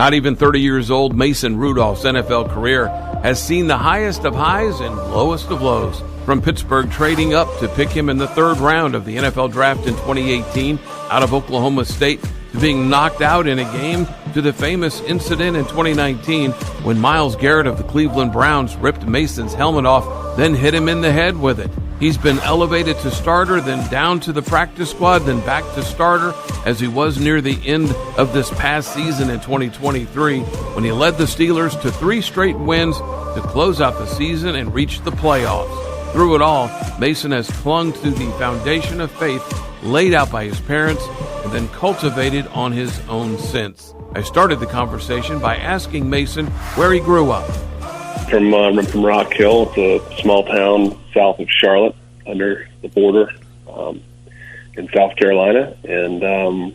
Not even 30 years old, Mason Rudolph's NFL career has seen the highest of highs and lowest of lows. From Pittsburgh trading up to pick him in the third round of the NFL draft in 2018 out of Oklahoma State, to being knocked out in a game, to the famous incident in 2019 when Myles Garrett of the Cleveland Browns ripped Mason's helmet off, then hit him in the head with it. He's been elevated to starter, then down to the practice squad, then back to starter, as he was near the end of this past season in 2023 when he led the Steelers to 3 straight wins to close out the season and reach the playoffs. Through it all, Mason has clung to the foundation of faith laid out by his parents and then cultivated on his own since. I started the conversation by asking Mason where he grew up. From Rock Hill. It's a small town south of Charlotte, under the border in South Carolina. And, I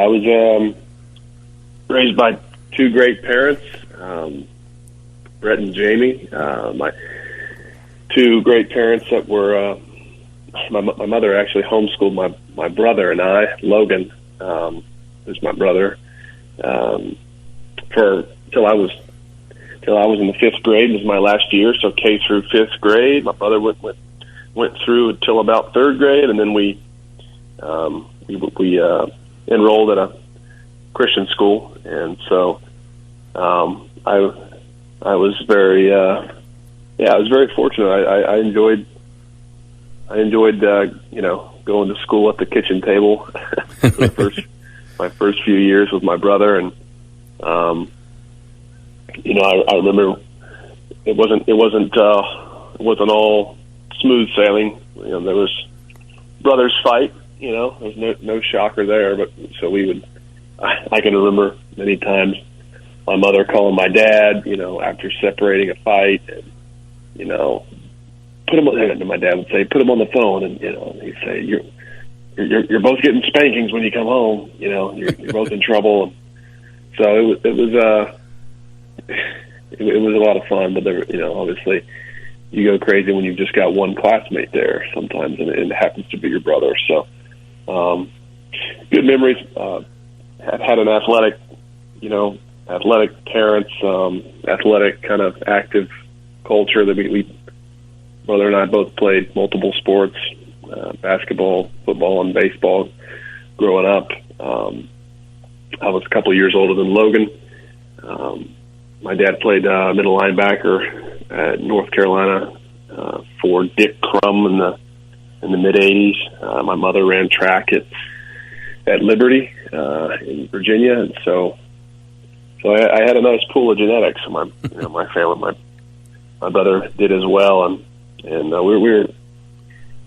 was raised by 2 great parents, Brett and Jamie. My 2 great parents that were my mother actually homeschooled my brother and I. Logan, who's my brother, till I was in the 5th grade. Was my last year, so K through 5th grade. My brother went through until about 3rd grade, and then we enrolled at a Christian school, and so I was very fortunate. I enjoyed going to school at the kitchen table my first few years with my brother, and I remember it wasn't all smooth sailing. There was brothers fight. There's no shocker there. But so I can remember many times my mother calling my dad, after separating a fight, and put him on. And my dad would say, "Put him on the phone," and he'd say, "You're both getting spankings when you come home. You're both in trouble." And so it was a lot of fun, but there, obviously you go crazy when you've just got one classmate there sometimes, and it happens to be your brother. So, good memories. Have had an athletic parents, athletic kind of active culture that we brother and I both played multiple sports, basketball, football, and baseball growing up. I was a couple of years older than Logan. My dad played middle linebacker at North Carolina for Dick Crum in the mid '80s. My mother ran track at Liberty in Virginia, and so I had a nice pool of genetics. My family, my brother did as well, and we were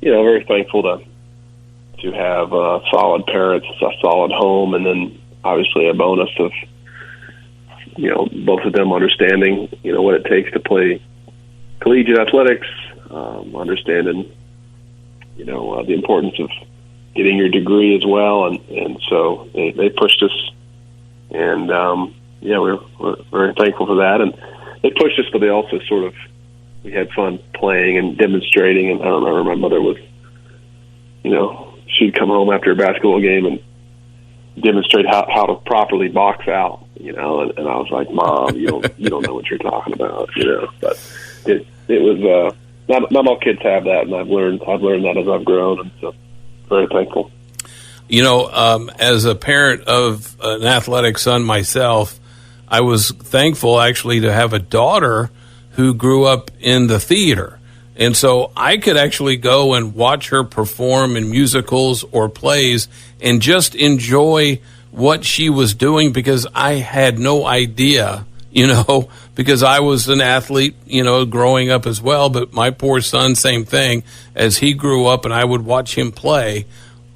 very thankful to have solid parents, a solid home, and then obviously a bonus of both of them understanding, what it takes to play collegiate athletics, understanding, the importance of getting your degree as well. And so they pushed us, and, we're very thankful for that. And they pushed us, but they also we had fun playing and demonstrating. And I remember my mother was, she'd come home after a basketball game and demonstrate how to properly box out, and I was like, "Mom, you don't know what you're talking about," But it was not all kids have that, and I've learned that as I've grown, and so very thankful. As a parent of an athletic son myself, I was thankful actually to have a daughter who grew up in the theater. And so I could actually go and watch her perform in musicals or plays and just enjoy what she was doing, because I had no idea, because I was an athlete, growing up as well. But my poor son, same thing, as he grew up and I would watch him play,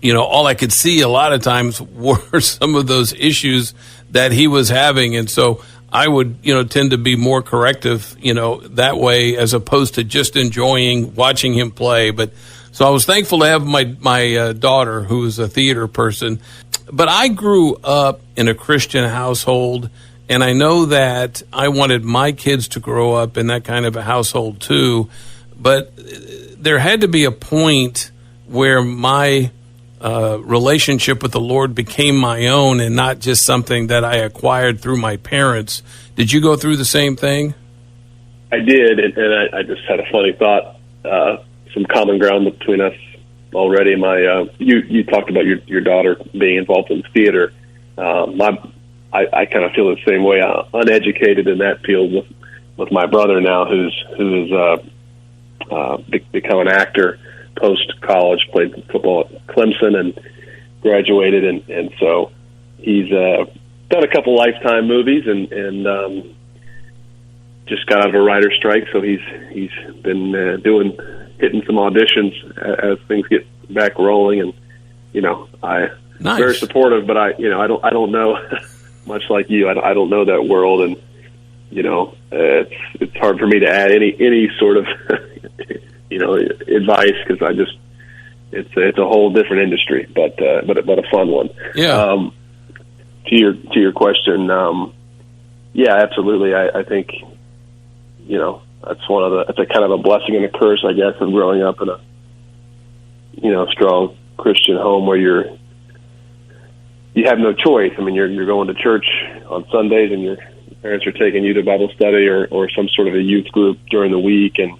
all I could see a lot of times were some of those issues that he was having. And so I would, tend to be more corrective, that way, as opposed to just enjoying watching him play. But so I was thankful to have my daughter, who is a theater person. But I grew up in a Christian household, and I know that I wanted my kids to grow up in that kind of a household too. But there had to be a point where my relationship with the Lord became my own and not just something that I acquired through my parents. Did you go through the same thing? I did, and I just had a funny thought. Some common ground between us already. You talked about your daughter being involved in theater. I kind of feel the same way. Uneducated in that field with my brother now, who's become an actor post college. Played football at Clemson and graduated, and so he's done a couple Lifetime movies and just got out of a writer's strike. So he's been hitting some auditions as things get back rolling, and I nice. Very supportive, but I don't know much like you. I don't know that world, and it's hard for me to add any sort of advice, because it's a whole different industry, but a fun one. Yeah. To your question, yeah, absolutely. I think that's it's a kind of a blessing and a curse, I guess, of growing up in a strong Christian home where you have no choice. I mean, you're going to church on Sundays, and your parents are taking you to Bible study or some sort of a youth group during the week, and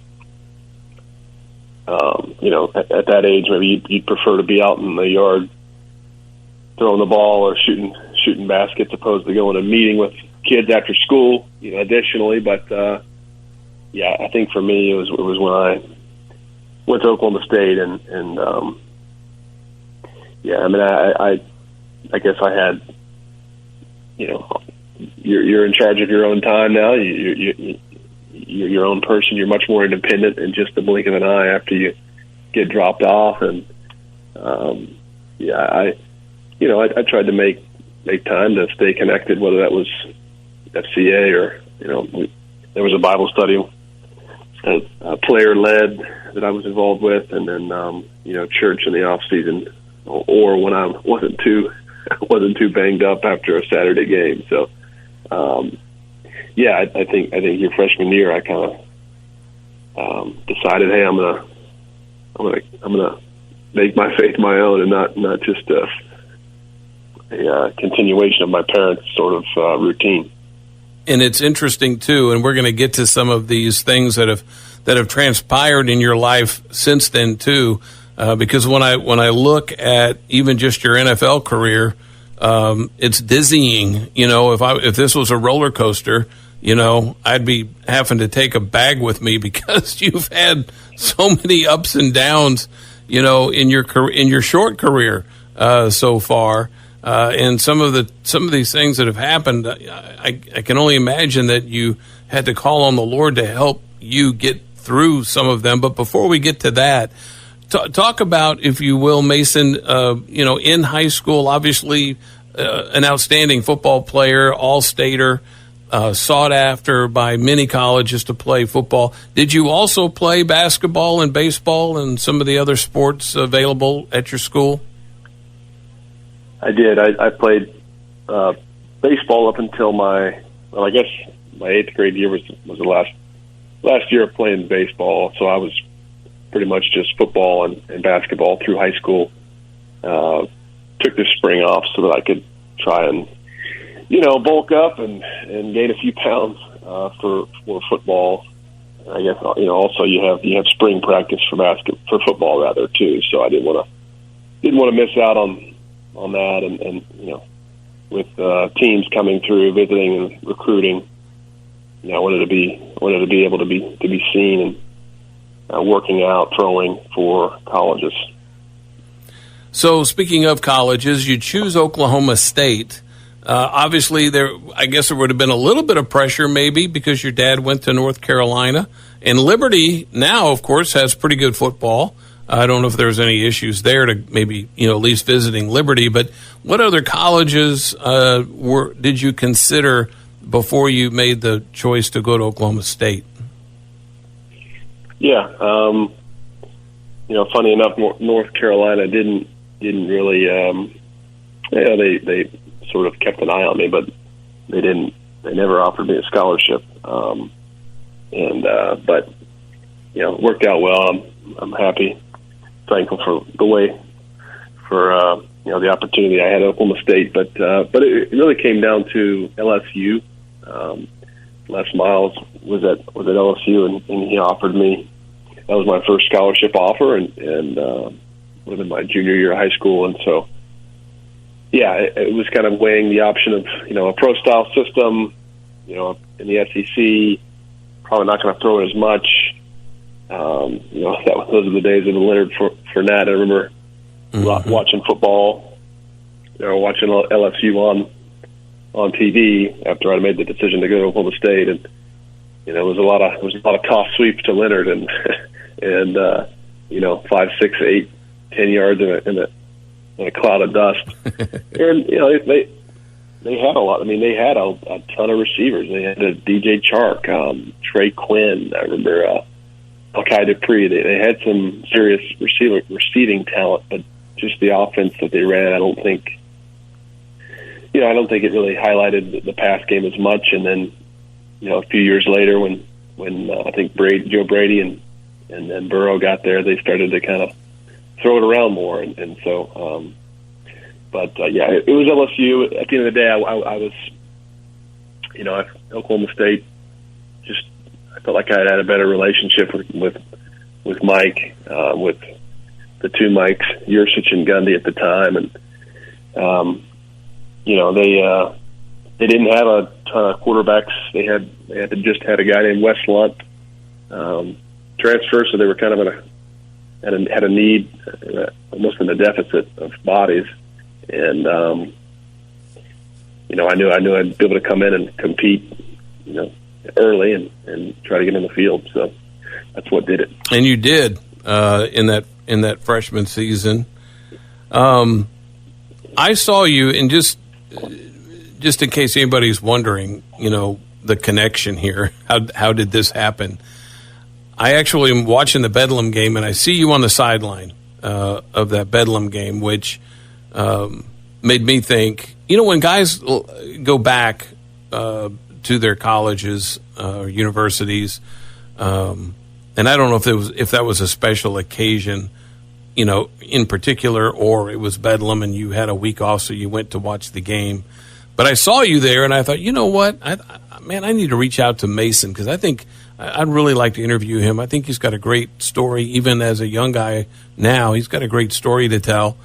at that age, maybe you'd prefer to be out in the yard throwing the ball or shooting baskets, opposed to going to a meeting with kids after school. Additionally, but yeah, I think for me it was when I went to Oklahoma State, and yeah, I mean, I guess I had, you're in charge of your own time now. You're your own person. You're much more independent in just the blink of an eye after you get dropped off. And yeah, I tried to make time to stay connected, whether that was FCA or there was a Bible study, a player led that I was involved with, and then church in the off season, or when I wasn't too banged up after a Saturday game. So yeah, I think your freshman year, I kind of decided, hey, I'm gonna make my faith my own, and not just a continuation of my parents' sort of routine. And it's interesting too, and we're going to get to some of these things that have transpired in your life since then too, because when I look at even just your NFL career, it's dizzying. If this was a roller coaster, I'd be having to take a bag with me, because you've had so many ups and downs, in your short career so far. And some of these things that have happened, I can only imagine that you had to call on the Lord to help you get through some of them. But before we get to that, talk about, if you will, Mason, in high school, obviously an outstanding football player, all-stater, sought after by many colleges to play football. Did you also play basketball and baseball and some of the other sports available at your school? I did. I played baseball up until my 8th grade year was the last year of playing baseball. So I was pretty much just football and basketball through high school. Took the spring off so that I could try and bulk up and gain a few pounds for football. I guess also you have spring practice for football rather too. So I didn't want to miss out on that, and with teams coming through, visiting and recruiting, I wanted to be able to be seen and working out, throwing for colleges. So speaking of colleges, you choose Oklahoma State. Obviously, I guess there would have been a little bit of pressure maybe because your dad went to North Carolina, and Liberty now, of course, has pretty good football. I don't know if there's any issues there to maybe, at least visiting Liberty. But what other colleges did you consider before you made the choice to go to Oklahoma State? Yeah, funny enough, North Carolina didn't really. They sort of kept an eye on me, but they never offered me a scholarship. But it worked out well. I'm happy. Thankful for the way the opportunity I had at Oklahoma State. But it really came down to LSU. Les Miles was at LSU, and he offered me. That was my first scholarship offer, and within my junior year of high school, and so it was kind of weighing the option of a pro style system, in the SEC, probably not going to throw as much. Those are the days of the Leonard Fournette. I remember watching football, watching LSU on TV after I made the decision to go to Oklahoma State, and it was a lot of toss sweeps to Leonard, and 5, 6, 8, 10 yards in a cloud of dust, and they had a lot. I mean, they had a ton of receivers. They had a DJ Chark, Trey Quinn. I remember Al-Kai Dupree. They had some serious receiving talent, but just the offense that they ran, I don't think it really highlighted the pass game as much. And then, a few years later, when I think Joe Brady and then Burrow got there, they started to kind of throw it around more. And so, it was LSU. At the end of the day, I was, at Oklahoma State, I felt like I had a better relationship with Mike, with the two Mikes, Yursich and Gundy at the time, and they didn't have a ton of quarterbacks. They had just had a guy named Wes Lunt transfer, so they were kind of had a need, almost in a deficit of bodies, and I knew I'd be able to come in and compete, early and try to get in the field. So that's what did it. And you did in that freshman season. I saw you, and just in case anybody's wondering, the connection here. How did this happen? I actually am watching the Bedlam game, and I see you on the sideline of that Bedlam game, which made me think, when guys go back to their colleges or universities, and I don't know if that was a special occasion, in particular, or it was Bedlam and you had a week off, so you went to watch the game. But I saw you there, and I thought, you know what, I need to reach out to Mason, because I think I'd really like to interview him. I think he's got a great story, even as a young guy now. He's got a great story to tell.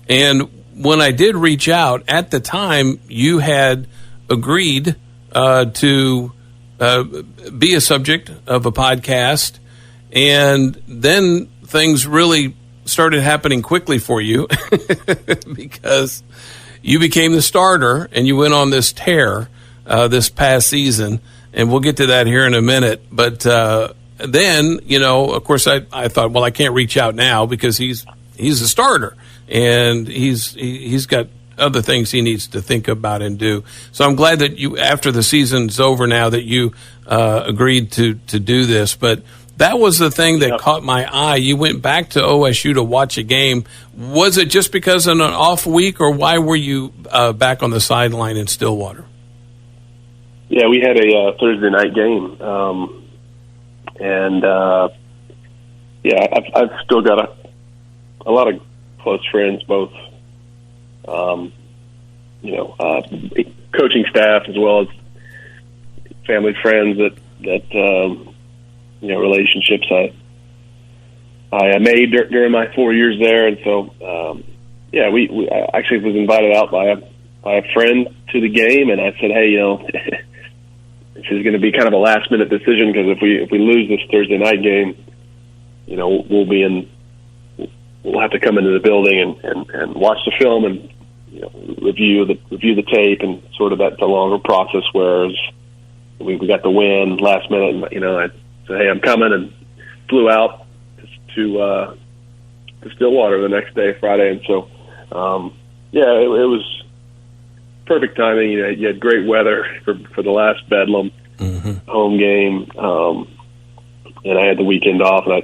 And when I did reach out, at the time, you had agreed to be a subject of a podcast, and then things really started happening quickly for you because you became the starter and you went on this tear this past season, and we'll get to that here in a minute. But then, of course, I thought, well, I can't reach out now because he's a starter and he's got other things he needs to think about and do. So I'm glad that you, after the season's over now, that you agreed to do this. But that was the thing that caught my eye. You went back to OSU to watch a game. Was it just because of an off week, or why were you back on the sideline in Stillwater? Yeah, we had a Thursday night game, I've still got a lot of close friends, both coaching staff as well as family friends that relationships I made during my 4 years there, and so we actually was invited out by a friend to the game, and I said, hey, this is going to be kind of a last minute decision, because if we lose this Thursday night game, we'll have to come into the building and watch the film and review the tape, and sort of that's a longer process. Whereas we got the win last minute, and I said, hey, I'm coming, and flew out to Stillwater the next day, Friday, and so it was perfect timing. You had great weather for the last Bedlam home game, and I had the weekend off, and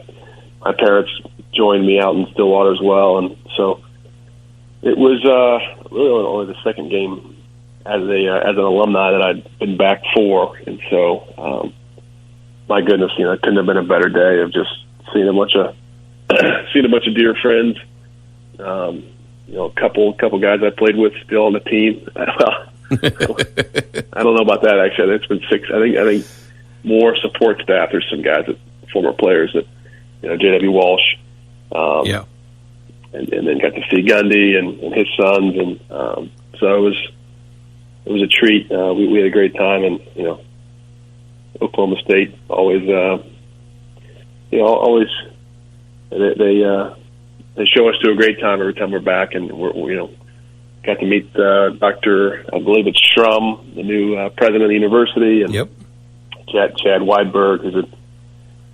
my parents joined me out in Stillwater as well, and so it was really only the second game as an alumni that I'd been back for, and so my goodness, it couldn't have been a better day of just seeing a bunch of dear friends, a couple guys I played with still on the team. Well, I don't know about that actually. It's been 6. I think more support staff. There's some guys former players that J.W. Walsh. And then got to see Gundy and his sons, and so it was a treat. We had a great time, and Oklahoma State always they show us to a great time every time we're back, and we're got to meet Dr. I believe it's Shrum, the new president of the university, and Chad Weidberg, who's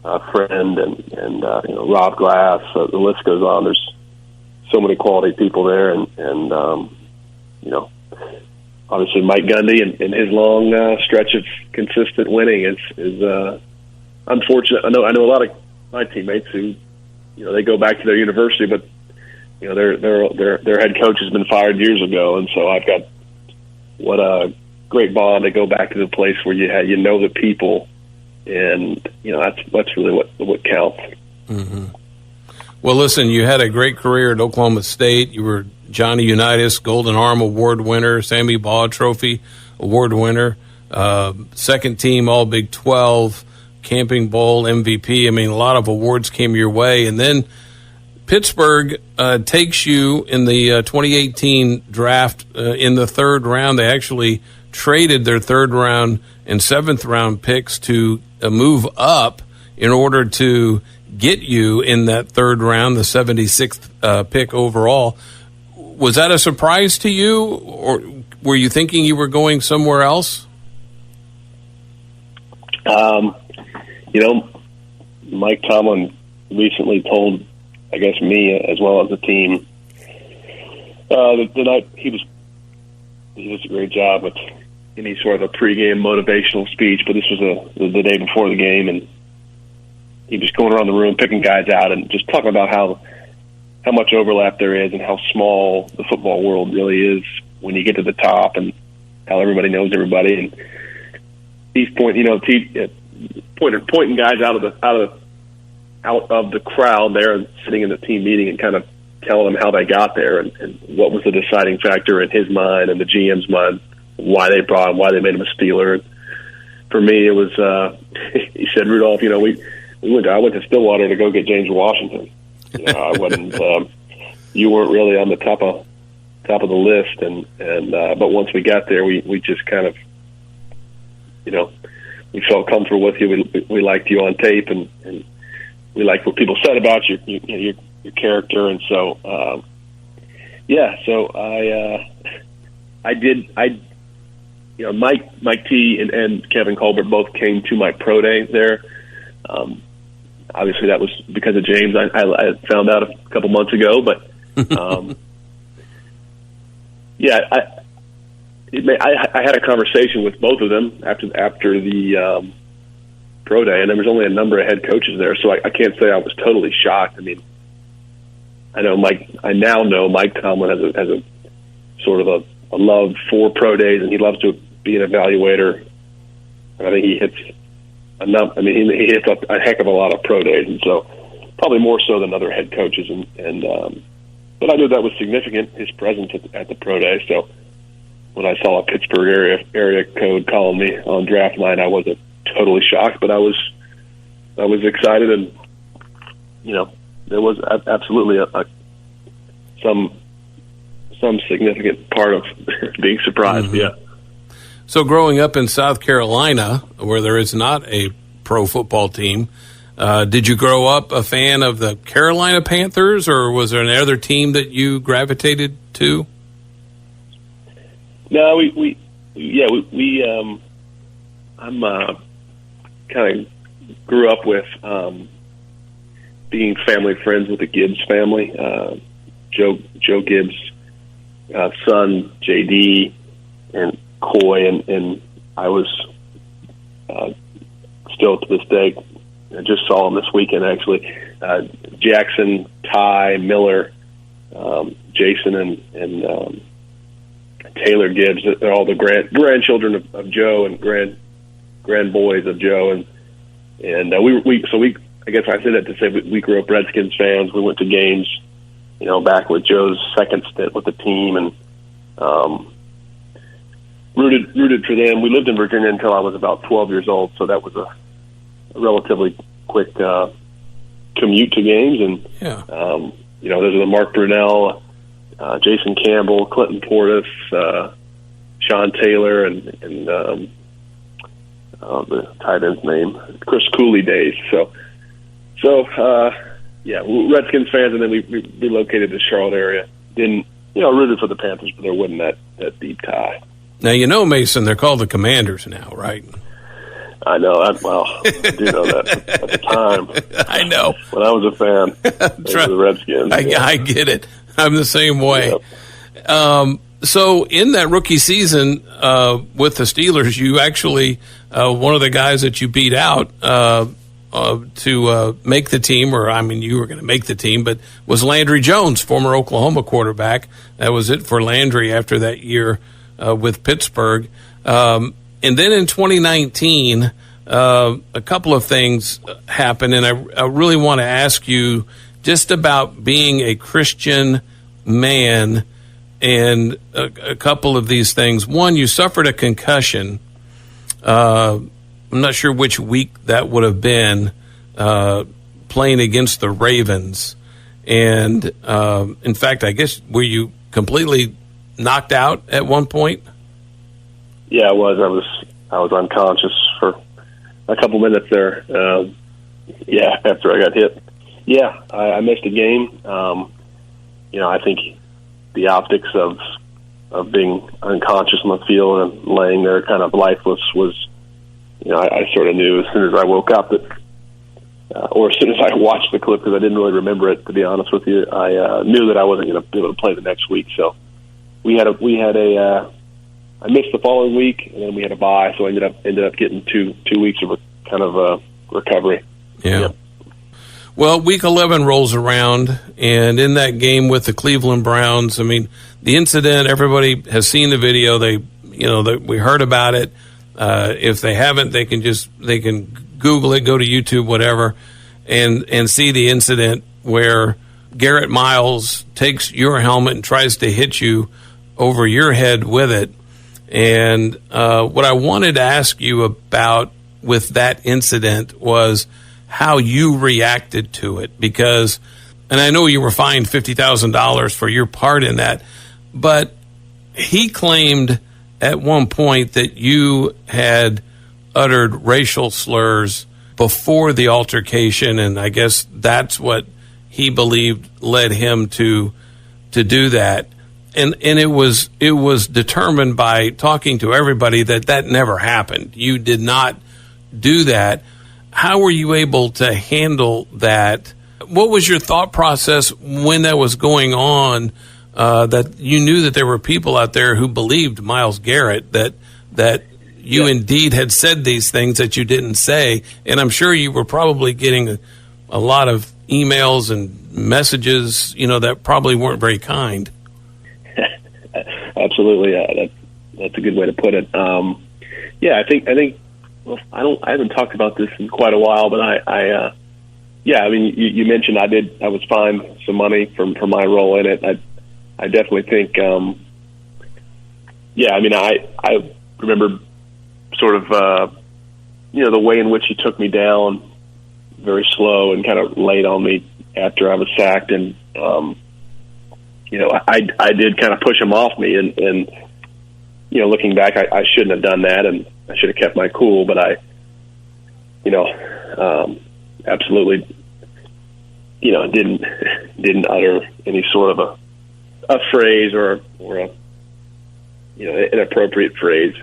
a friend, and Rob Glass. The list goes on. There's so many quality people there, and obviously Mike Gundy and his long stretch of consistent winning is unfortunate. I know a lot of my teammates who they go back to their university, but their head coach has been fired years ago, and so I've got what a great bond to go back to the place where you know the people, and that's really what counts. Mm-hmm. Well, listen, you had a great career at Oklahoma State. You were Johnny Unitas Golden Arm Award winner, Sammy Baugh Trophy Award winner, second team All Big 12, Camping Bowl MVP. I mean, a lot of awards came your way. And then Pittsburgh takes you in the 2018 draft in the third round. They actually traded their third round and seventh round picks to move up in order to get you in that third round, the 76th pick overall. Was that a surprise to you, or were you thinking you were going somewhere else? Mike Tomlin recently told, I guess, me as well as the team, the night he does a great job with any sort of a pregame motivational speech, but this was the day before the game, and he was going around the room picking guys out and just talking about how much overlap there is and how small the football world really is when you get to the top, and how everybody knows everybody. And he's pointing guys out of the crowd there and sitting in the team meeting and kind of telling them how they got there and what was the deciding factor in his mind and the GM's mind, why they brought him, why they made him a Steeler. And for me, it was he said, Rudolph, I went to Stillwater to go get James Washington. I wasn't. You weren't really on the top of the list, and but once we got there, we just kind of, we felt comfortable with you. We liked you on tape, and we liked what people said about your character, and so So I did. Mike T and Kevin Colbert both came to my pro day there. Obviously, that was because of James. I found out a couple months ago, but I had a conversation with both of them after the pro day, and there was only a number of head coaches there, so I can't say I was totally shocked. I mean, I now know Mike Tomlin has a sort of a love for pro days, and he loves to be an evaluator. And I think he hits he hits a heck of a lot of pro days, and so probably more so than other head coaches. But I knew that was significant, his presence at the pro day. So when I saw a Pittsburgh area code calling me on draft night, I wasn't totally shocked, but I was excited, and there was absolutely some significant part of being surprised. Mm-hmm. Yeah. So growing up in South Carolina, where there is not a pro football team, did you grow up a fan of the Carolina Panthers, or was there another team that you gravitated to? No, we kind of grew up with being family friends with the Gibbs family. Joe Gibbs' son, JD, and Coy, and I was still to this day. I just saw him this weekend, actually. Jackson, Ty, Miller, Jason, and Taylor Gibbs. They're all the grandchildren of Joe and grand boys of Joe, and we I guess I said that to say we grew up Redskins fans. We went to games back with Joe's second stint with the team, and rooted for them. We lived in Virginia until I was about 12 years old, so that was a relatively quick commute to games. And those are the Mark Brunell, Jason Campbell, Clinton Portis, Sean Taylor, and the tight end's name, Chris Cooley days. So Redskins fans, and then we relocated to the Charlotte area. Didn't rooted for the Panthers, but there wasn't that deep tie. Now Mason, they're called the Commanders now, right? I know. I do know that at the time. I know. When I was a fan of the Redskins. I get it. I'm the same way. Yep. So in that rookie season with the Steelers, you actually, one of the guys that you beat out to make the team, you were going to make the team, but was Landry Jones, former Oklahoma quarterback. That was it for Landry after that year with Pittsburgh. And then in 2019, a couple of things happened, and I really want to ask you just about being a Christian man and a couple of these things. One, you suffered a concussion. I'm not sure which week that would have been, playing against the Ravens. And in fact, I guess, were you completely knocked out at one point? Yeah, I was. I was unconscious for a couple minutes there. After I got hit. Yeah, I missed a game. I think the optics of being unconscious on the field and laying there kind of lifeless was, I sort of knew as soon as I woke up that, or as soon as I watched the clip, because I didn't really remember it, to be honest with you, I knew that I wasn't going to be able to play the next week. So I missed the following week, and then we had a bye, so I ended up getting two weeks of recovery. Yeah. Yep. Well, week 11 rolls around, and in that game with the Cleveland Browns, the incident, everybody has seen the video. We heard about it. If they haven't, they can Google it, go to YouTube, whatever, and see the incident where Garrett Miles takes your helmet and tries to hit you over your head with it. And what I wanted to ask you about with that incident was how you reacted to it, because, and I know you were fined $50,000 for your part in that, but he claimed at one point that you had uttered racial slurs before the altercation, and I guess that's what he believed led him to do that. And it was determined by talking to everybody that never happened. You did not do that. How were you able to handle that? What was your thought process when that was going on, that you knew that there were people out there who believed Myles Garrett, that you indeed had said these things that you didn't say? And I'm sure you were probably getting a lot of emails and messages, that probably weren't very kind. Absolutely. That's a good way to put it. I think, well, I haven't talked about this in quite a while, but you mentioned I was fined some money for my role in it. I definitely think, I remember sort of, the way in which he took me down very slow and kind of laid on me after I was sacked. And, I did kind of push him off me, and looking back, I shouldn't have done that, and I should have kept my cool. But I, absolutely, didn't utter any sort of a phrase or a inappropriate phrase,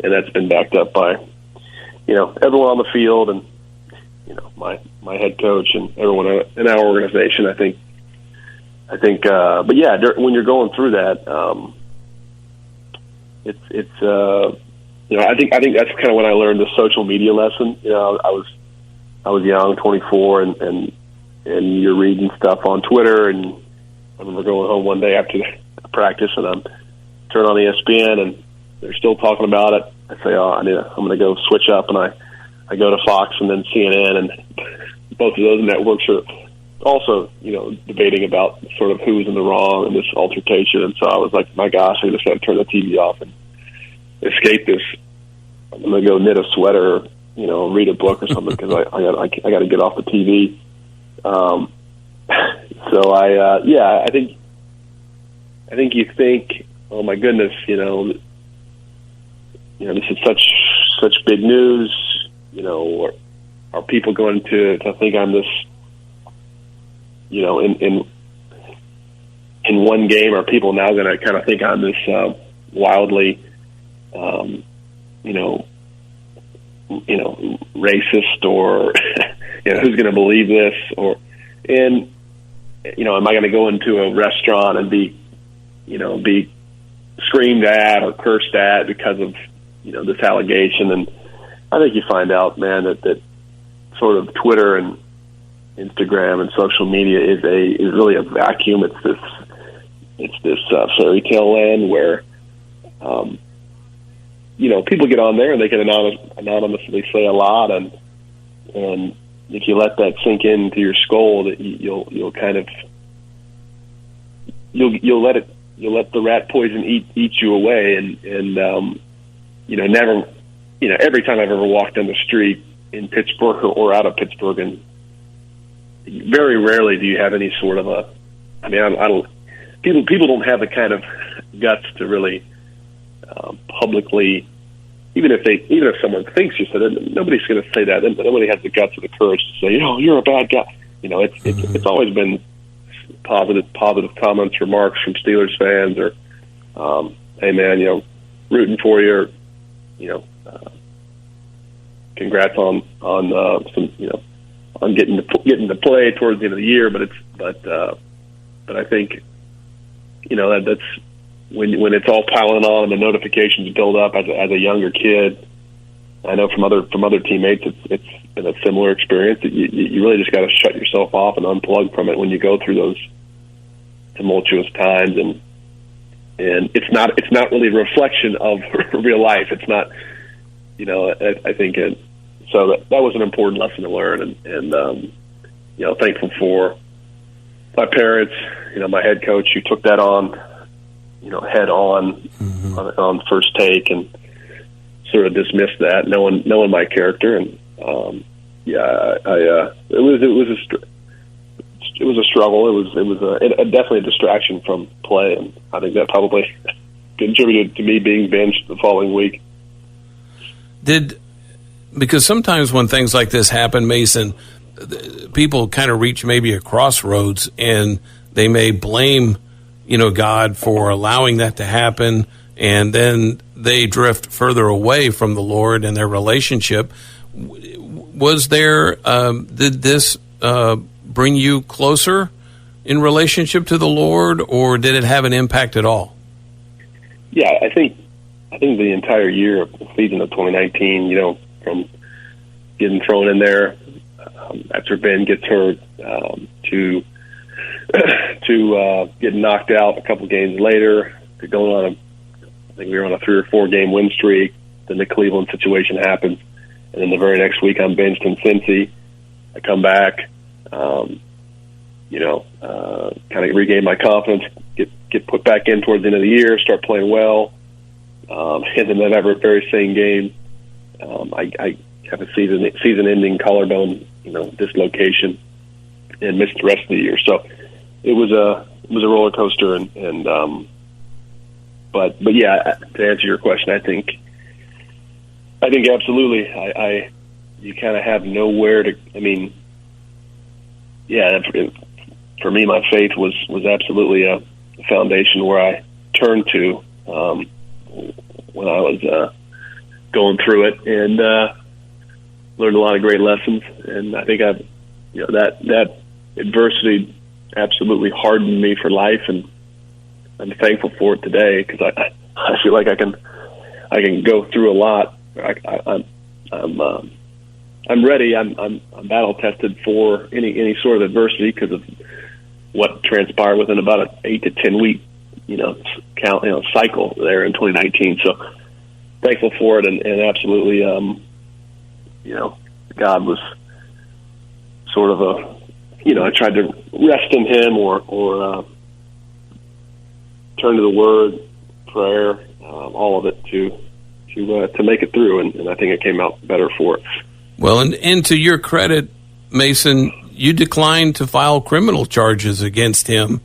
and that's been backed up by everyone on the field and my head coach and everyone in our organization. I think, but yeah, when you're going through that, I think that's kind of when I learned the social media lesson. I was young, 24, and you're reading stuff on Twitter, and I remember going home one day after the practice, and I'm turning on ESPN, and they're still talking about it. I say, I'm going to go switch up, and I go to Fox and then CNN, and both of those networks are also, debating about sort of who was in the wrong in this altercation. And so I was like, my gosh, I just got to turn the TV off and escape this. I'm going to go knit a sweater, read a book or something because I got to get off the TV. So I think you think, oh my goodness, this is such big news. Are people going to think I'm this? In one game, are people now going to kind of think I'm this wildly, racist, or who's going to believe this? Am I going to go into a restaurant and be screamed at or cursed at because of this allegation? And I think you find out, man, that sort of Twitter and Instagram and social media is really a vacuum. It's this fairy tale land where people get on there and they can anonymously say a lot, and if you let that sink into your skull, that you'll let the rat poison eat you away, and never, every time I've ever walked down the street in Pittsburgh or out of Pittsburgh, and very rarely do you have any sort of people don't have the kind of guts to really publicly, even if someone thinks you said it, nobody's going to say that. Nobody has the guts or the courage to say, you're a bad guy. It's always been positive comments, remarks from Steelers fans, or hey man, rooting for you, or congrats on some on getting to play towards the end of the year. But I think that's when it's all piling on and the notifications build up as a younger kid. I know from other teammates, it's been a similar experience. That you really just got to shut yourself off and unplug from it when you go through those tumultuous times, and it's not really a reflection of real life. It's not, I think so that was an important lesson to learn, and thankful for my parents, my head coach who took that on, head on, on first take, and sort of dismissed that, knowing my character, and it was a struggle. It was definitely a distraction from play, and I think that probably contributed to me being benched the following week. Because sometimes when things like this happen, Mason, people kind of reach maybe a crossroads, and they may blame, God for allowing that to happen, and then they drift further away from the Lord and their relationship. Was there, did this bring you closer in relationship to the Lord, or did it have an impact at all? Yeah, I think the entire year of the season of 2019, from getting thrown in there after Ben gets hurt, to getting knocked out a couple games later, to going on I think we were on a 3 or 4 game win streak. Then the Cleveland situation happens, and then the very next week I'm benched in Cincy. I come back, kind of regain my confidence, get put back in towards the end of the year, start playing well, and then that very same game, I have a season-ending collarbone, dislocation, and missed the rest of the year. So it was a roller coaster, but yeah, to answer your question, I think absolutely. You kind of have nowhere to. For me, my faith was absolutely a foundation where I turned to when I was going through it, and learned a lot of great lessons. And I think that adversity absolutely hardened me for life, and I'm thankful for it today, because I feel like I can go through a lot. I'm ready. I'm battle tested for any sort of adversity because of what transpired within about an 8 to 10 week cycle there in 2019. So thankful for it, and absolutely God was sort of a I tried to rest in him or turn to the Word, prayer, all of it to make it through, and I think it came out better for it. Well, and to your credit, Mason, you declined to file criminal charges against him,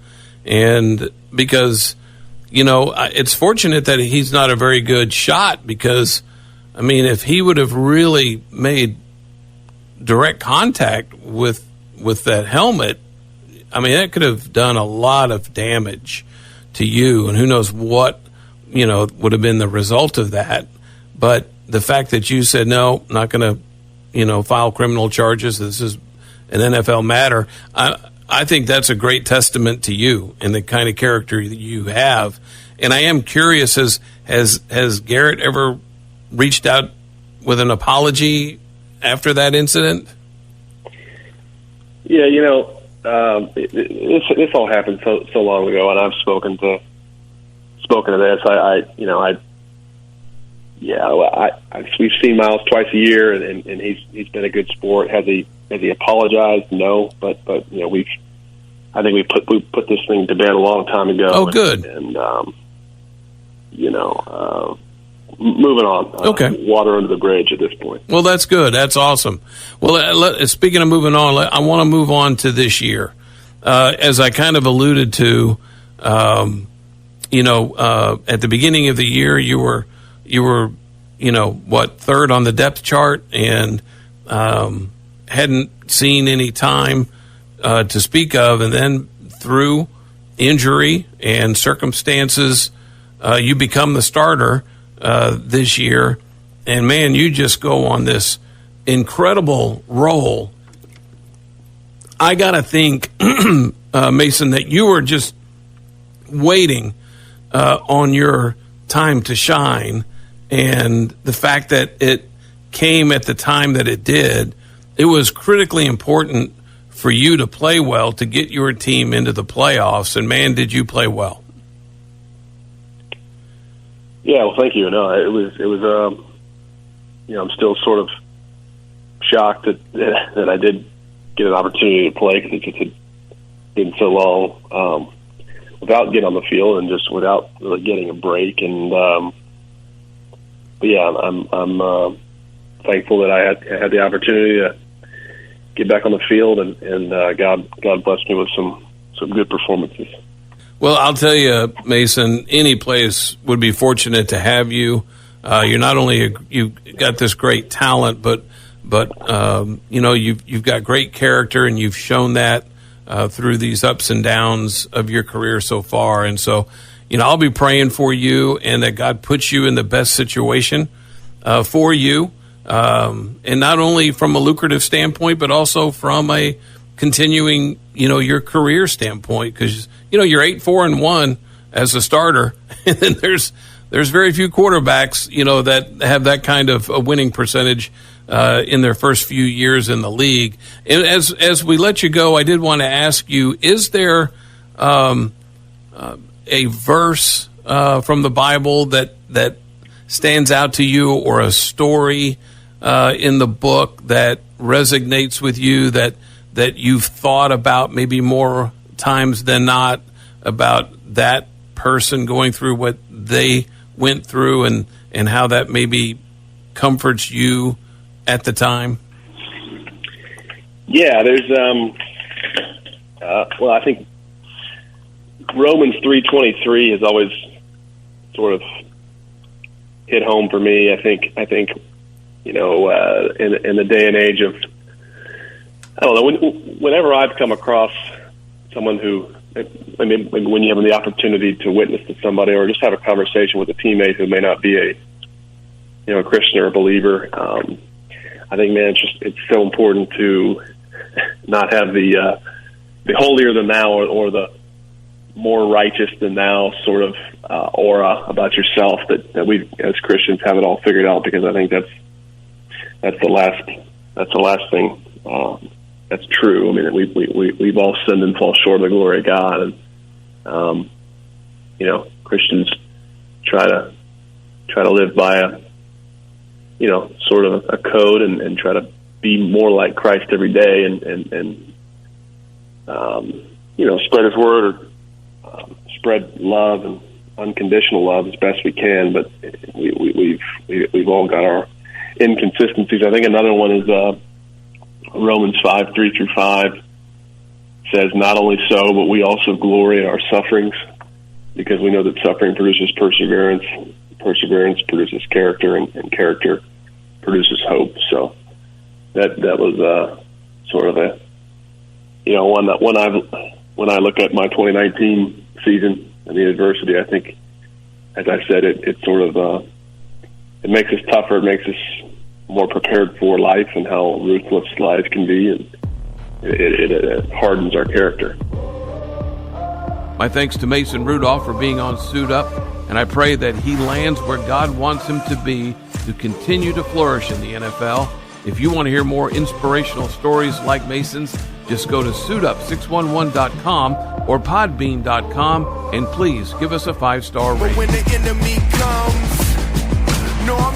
and because, it's fortunate that he's not a very good shot, because, I mean, if he would have really made direct contact with that helmet, I mean, that could have done a lot of damage to you, and who knows what, would have been the result of that. But the fact that you said, no, not going to, file criminal charges, this is an NFL matter, I think that's a great testament to you and the kind of character that you have. And I am curious, has Garrett ever reached out with an apology after that incident? Yeah, this all happened so long ago, and I've spoken to this. We've seen Miles twice a year, and he's been a good sport. Has he apologized? No, but I think we put this thing to bed a long time ago. Oh, good. And moving on. Okay. Water under the bridge at this point. Well, that's good. That's awesome. Well, speaking of moving on, I want to move on to this year. As I kind of alluded to, at the beginning of the year, you were, third on the depth chart, and hadn't seen any time to speak of. And then through injury and circumstances, you become the starter this year. And, man, you just go on this incredible roll. I got to think, Mason, that you were just waiting on your time to shine. And the fact that it came at the time that it did, it was critically important for you to play well to get your team into the playoffs. And, man, did you play well. Yeah, well, thank you. No, it was. I'm still sort of shocked that I did get an opportunity to play, because it just had been so long without getting on the field and just without really getting a break. And but yeah, I'm thankful that I had the opportunity to get back on the field, and God blessed me with some good performances. Well, I'll tell you, Mason, any place would be fortunate to have you. You're not only you got this great talent, but you've got great character, and you've shown that through these ups and downs of your career so far. And so, I'll be praying for you, and that God puts you in the best situation for you, and not only from a lucrative standpoint, but also from a continuing, your career standpoint, because you're 8-4-1 as a starter, and then there's very few quarterbacks, that have that kind of a winning percentage in their first few years in the league. And as we let you go, I did want to ask you: is there a verse from the Bible that stands out to you, or a story in the book that resonates with you, that you've thought about maybe more times than not, about that person going through what they went through, and how that maybe comforts you at the time? Yeah, there's I think Romans 3:23 has always sort of hit home for me. I think in the day and age of, I don't know, whenever I've come across someone who, maybe when you have the opportunity to witness to somebody, or just have a conversation with a teammate who may not be a Christian or a believer, I think, man, it's so important to not have the holier than thou or the more righteous than thou sort of aura about yourself, that we as Christians have it all figured out, because I think that's the last thing that's true. I mean, we've all sinned and fall short of the glory of God, and Christians try to live by a sort of a code, and try to be more like Christ every day, and spread his word or spread love and unconditional love as best we can. But we've all got our inconsistencies. I think another one is Romans 5:3-5 says, "Not only so, but we also glory in our sufferings, because we know that suffering produces perseverance. Perseverance produces character, and character produces hope." So that was sort of a one that when I look at my 2019 season and the adversity, I think, as I said, it sort of it makes us tougher. It makes us more prepared for life and how ruthless life can be, and it hardens our character. My thanks to Mason Rudolph for being on Suit Up, and I pray that he lands where God wants him to be to continue to flourish in the NFL. If you want to hear more inspirational stories like Mason's, just go to suitup611.com or podbean.com, and please give us a 5-star rating. But when the enemy comes, no, I'm